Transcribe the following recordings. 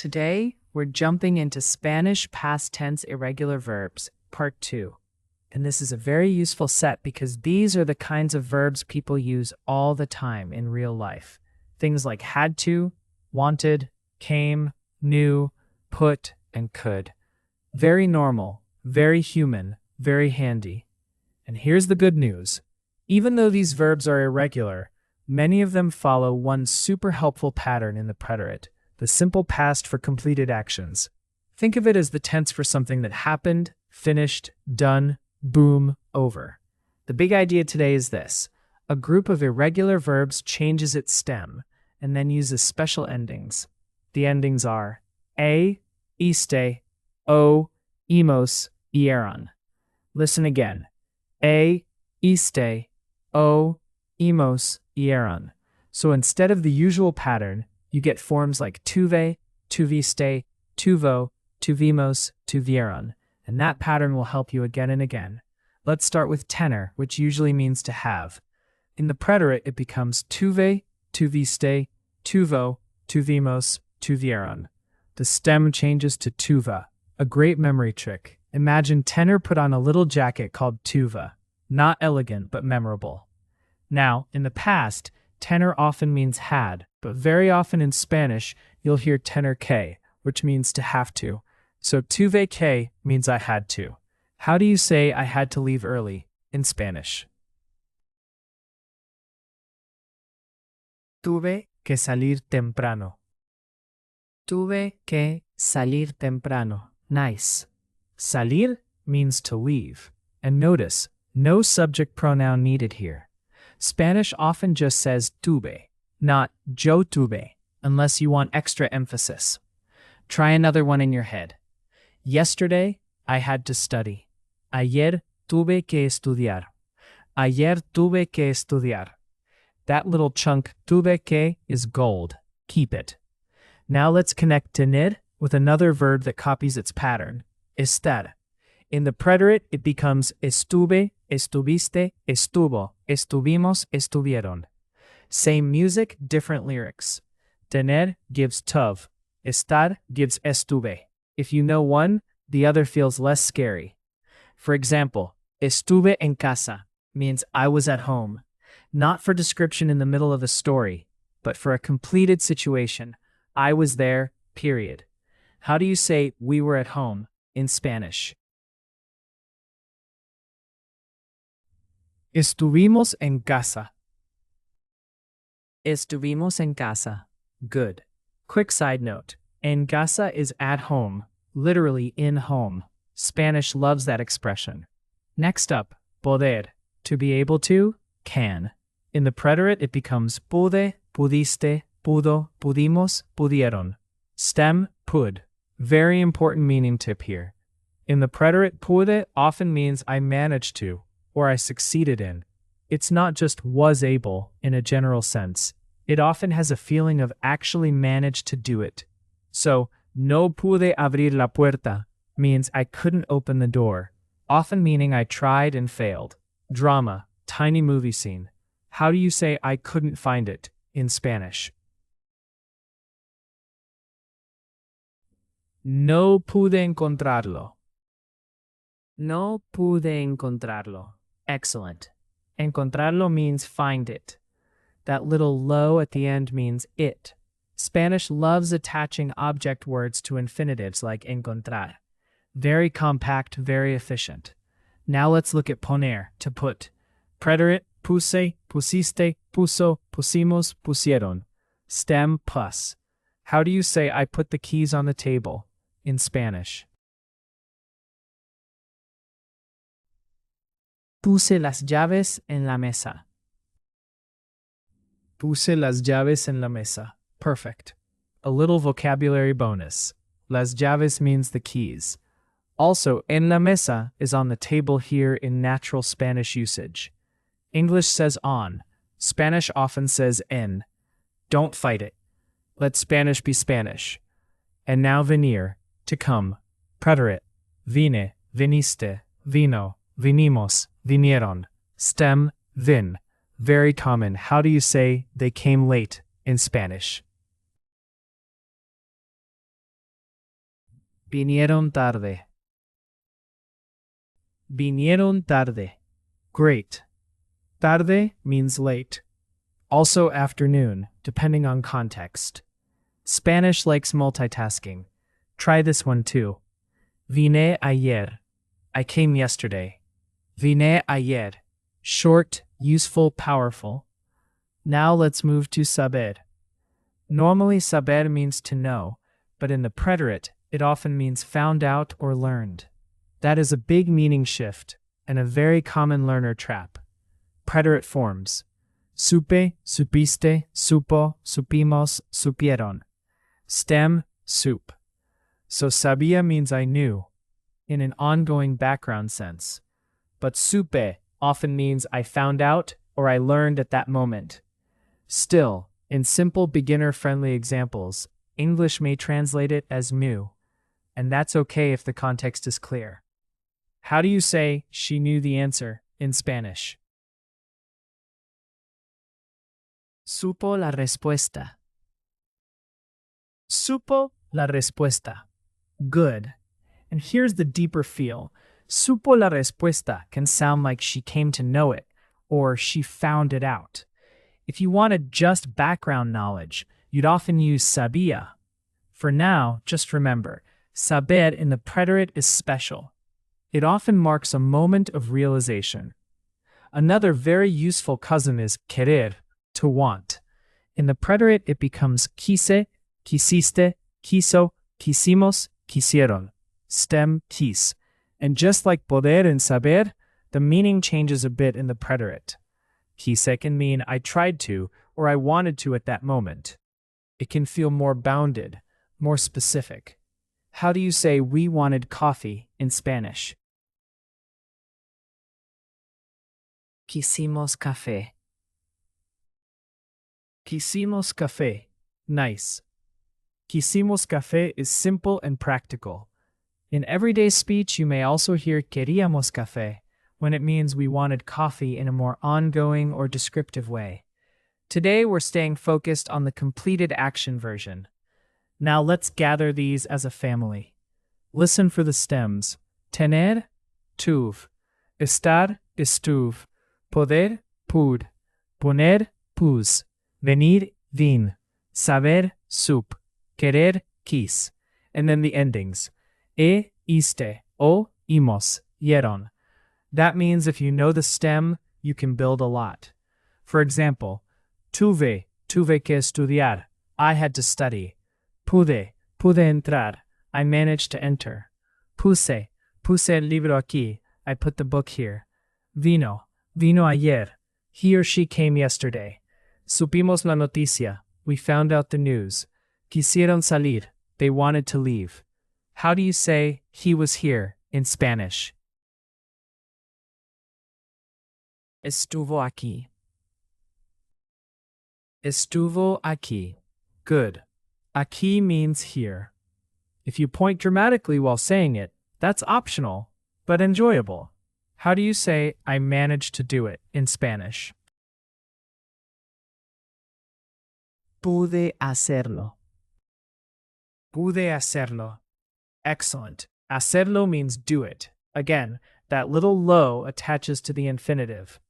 Today, we're jumping into Spanish past tense irregular verbs, part 2. And this is a very useful set because these are the kinds of verbs people use all the time in real life. Things like had to, wanted, came, knew, put, and could. Very normal, very human, very handy. And here's the good news. Even though these verbs are irregular, many of them follow one super helpful pattern in the preterite, the simple past for completed actions. Think of it as the tense for something that happened, finished, done, boom, over. The big idea today is this. A group of irregular verbs changes its stem and then uses special endings. The endings are a, iste, o, imos, ieron. Listen again. A, iste, o, imos, ieron. So instead of the usual pattern, you get forms like tuve, tuviste, tuvo, tuvimos, tuvieron, and that pattern will help you again and again. Let's start with tenor, which usually means to have. In the preterite, it becomes tuve, tuviste, tuvo, tuvimos, tuvieron. The stem changes to tuva, a great memory trick. Imagine tenor put on a little jacket called tuva. Not elegant, but memorable. Now, in the past, tenor often means had, but very often in Spanish, you'll hear tener que, which means to have to. So tuve que means I had to. How do you say I had to leave early in Spanish? Tuve que salir temprano. Tuve que salir temprano. Nice. Salir means to leave. And notice, no subject pronoun needed here. Spanish often just says tuve, not yo tuve, unless you want extra emphasis. Try another one in your head. Yesterday, I had to study. Ayer tuve que estudiar. Ayer tuve que estudiar. That little chunk tuve que is gold. Keep it. Now let's connect tener with another verb that copies its pattern, estar. In the preterite, it becomes estuve, estuviste, estuvo, estuvimos, estuvieron. Same music, different lyrics. Tener gives tuv. Estar gives estuve. If you know one, the other feels less scary. For example, estuve en casa means I was at home, not for description in the middle of a story, but for a completed situation. I was there, period. How do you say we were at home in Spanish? Estuvimos en casa. Estuvimos en casa. Good. Quick side note. En casa is at home, literally in home. Spanish loves that expression. Next up, poder. To be able to, can. In the preterite, it becomes pude, pudiste, pudo, pudimos, pudieron. Stem, pud. Very important meaning tip here. In the preterite, pude often means I managed to, or I succeeded in. It's not just was able in a general sense. It often has a feeling of actually managed to do it. So, no pude abrir la puerta means I couldn't open the door, often meaning I tried and failed. Drama, tiny movie scene. How do you say I couldn't find it in Spanish? No pude encontrarlo. No pude encontrarlo. Excellent. Encontrarlo means find it. That little lo at the end means it. Spanish loves attaching object words to infinitives like encontrar. Very compact, very efficient. Now let's look at poner, to put. Preterite, puse, pusiste, puso, pusimos, pusieron. Stem, plus. How do you say I put the keys on the table in Spanish? Puse las llaves en la mesa. Puse las llaves en la mesa. Perfect. A little vocabulary bonus. Las llaves means the keys. Also, en la mesa is on the table here in natural Spanish usage. English says on. Spanish often says en. Don't fight it. Let Spanish be Spanish. And now venir, to come. Preterite. Vine, viniste, vino, vinimos, vinieron. Stem, vin. Very common. How do you say they came late in Spanish? Vinieron tarde. Vinieron tarde. Great. Tarde means late. Also afternoon, depending on context. Spanish likes multitasking. Try this one too. Vine ayer. I came yesterday. Vine ayer. Short, useful, powerful. Now let's move to saber. Normally saber means to know, but in the preterite, it often means found out or learned. That is a big meaning shift and a very common learner trap. Preterite forms. Supe, supiste, supo, supimos, supieron. Stem, soup. So sabía means I knew, in an ongoing background sense. But supe often means I found out or I learned at that moment. Still, in simple beginner-friendly examples, English may translate it as knew, and that's okay if the context is clear. How do you say she knew the answer in Spanish? Supo la respuesta. Supo la respuesta. Good. And here's the deeper feel. Supo la respuesta can sound like she came to know it, or she found it out. If you wanted just background knowledge, you'd often use sabía. For now, just remember, saber in the preterite is special. It often marks a moment of realization. Another very useful cousin is querer, to want. In the preterite, it becomes quise, quisiste, quiso, quisimos, quisieron. Stem, quis. And just like poder and saber, the meaning changes a bit in the preterite. Quise can mean I tried to or I wanted to at that moment. It can feel more bounded, more specific. How do you say we wanted coffee in Spanish? Quisimos café. Quisimos café. Nice. Quisimos café is simple and practical. In everyday speech, you may also hear queríamos café when it means we wanted coffee in a more ongoing or descriptive way. Today, we're staying focused on the completed action version. Now let's gather these as a family. Listen for the stems. Tener, tuve. Estar, estuve. Poder, pude. Poner, pus. Venir, vin. Saber, sup. Querer, quis. And then the endings. Iste, o, imos, yeron. That means if you know the stem, you can build a lot. For example, tuve que estudiar. I had to study. Pude entrar. I managed to enter. Puse el libro aquí. I put the book here. Vino ayer. He or she came yesterday. Supimos la noticia. We found out the news. Quisieron salir. They wanted to leave. How do you say he was here in Spanish? Estuvo aquí. Estuvo aquí. Good. Aquí means here. If you point dramatically while saying it, that's optional, but enjoyable. How do you say I managed to do it in Spanish? Pude hacerlo. Pude hacerlo. Excellent. Hacerlo means do it. Again, that little lo attaches to the infinitive.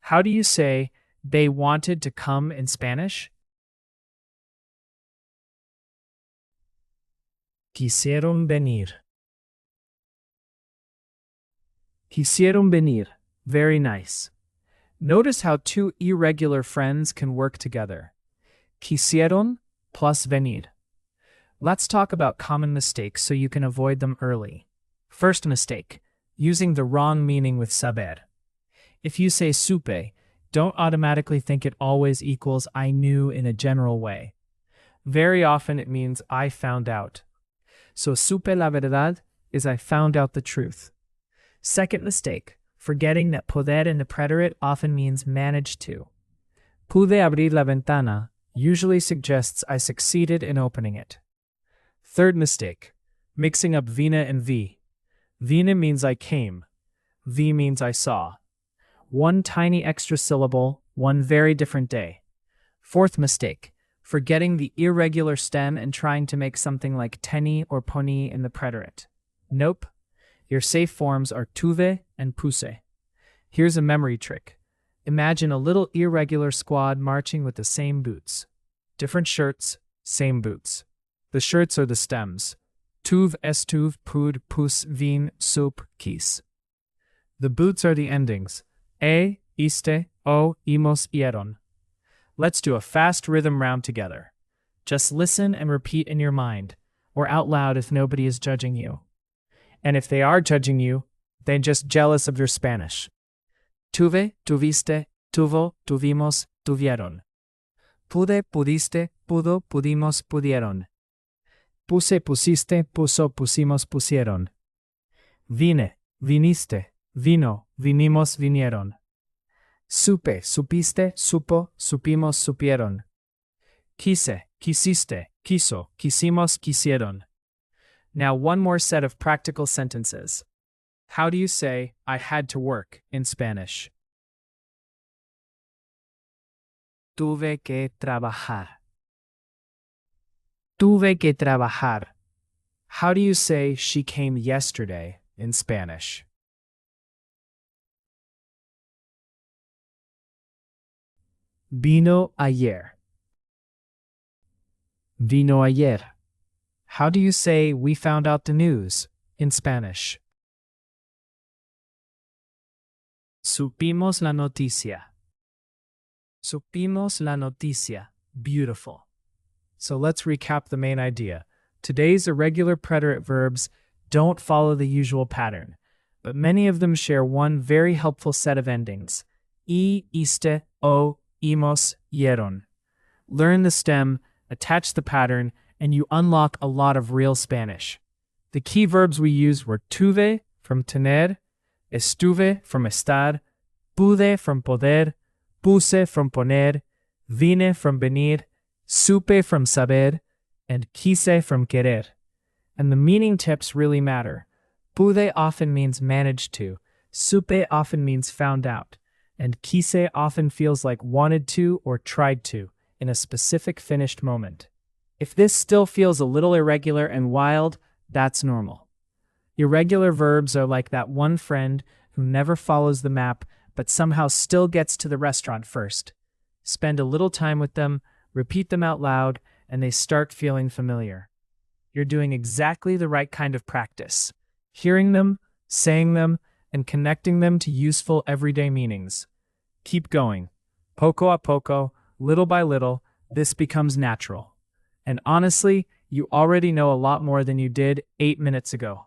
How do you say they wanted to come in Spanish? Quisieron venir. Quisieron venir. Very nice. Notice how two irregular friends can work together. Quisieron plus venir. Let's talk about common mistakes so you can avoid them early. First mistake, using the wrong meaning with saber. If you say supe, don't automatically think it always equals I knew in a general way. Very often it means I found out. So supe la verdad is I found out the truth. Second mistake, forgetting that poder in the preterite often means managed to. Pude abrir la ventana usually suggests I succeeded in opening it. Third mistake, mixing up vina and vi. Vina means I came. Vi means I saw. One tiny extra syllable, one very different day. Fourth mistake, forgetting the irregular stem and trying to make something like teni or poni in the preterite. Nope. Your safe forms are tuve and puse. Here's a memory trick. Imagine a little irregular squad marching with the same boots. Different shirts, same boots. The shirts are the stems. Tuv, estuv, pud, pus, vin, sup, kis. The boots are the endings. E, iste, o, imos, ieron. Let's do a fast rhythm round together. Just listen and repeat in your mind, or out loud if nobody is judging you. And if they are judging you, they're just jealous of your Spanish. Tuve, tuviste, tuvo, tuvimos, tuvieron. Pude, pudiste, pudo, pudimos, pudieron. Puse, pusiste, puso, pusimos, pusieron. Vine, viniste, vino, vinimos, vinieron. Supe, supiste, supo, supimos, supieron. Quise, quisiste, quiso, quisimos, quisieron. Now one more set of practical sentences. How do you say, I had to work, in Spanish? Tuve que trabajar. Tuve que trabajar. How do you say, she came yesterday, in Spanish? Vino ayer. Vino ayer. How do you say, we found out the news, in Spanish? Supimos la noticia. Supimos la noticia. Beautiful. So let's recap the main idea. Today's irregular preterite verbs don't follow the usual pattern, but many of them share one very helpful set of endings. I, iste, o, imos, ieron. Learn the stem, attach the pattern, and you unlock a lot of real Spanish. The key verbs we used were tuve, from tener, estuve, from estar, pude, from poder, puse, from poner, vine, from venir, supe, from saber, and quise, from querer. And the meaning tips really matter. Pude often means managed to, supe often means found out, and quise often feels like wanted to or tried to in a specific finished moment. If this still feels a little irregular and wild, that's normal. Irregular verbs are like that one friend who never follows the map but somehow still gets to the restaurant first. Spend a little time with them, repeat them out loud, and they start feeling familiar. You're doing exactly the right kind of practice. Hearing them, saying them, and connecting them to useful everyday meanings. Keep going. Poco a poco, little by little, this becomes natural. And honestly, you already know a lot more than you did 8 minutes ago.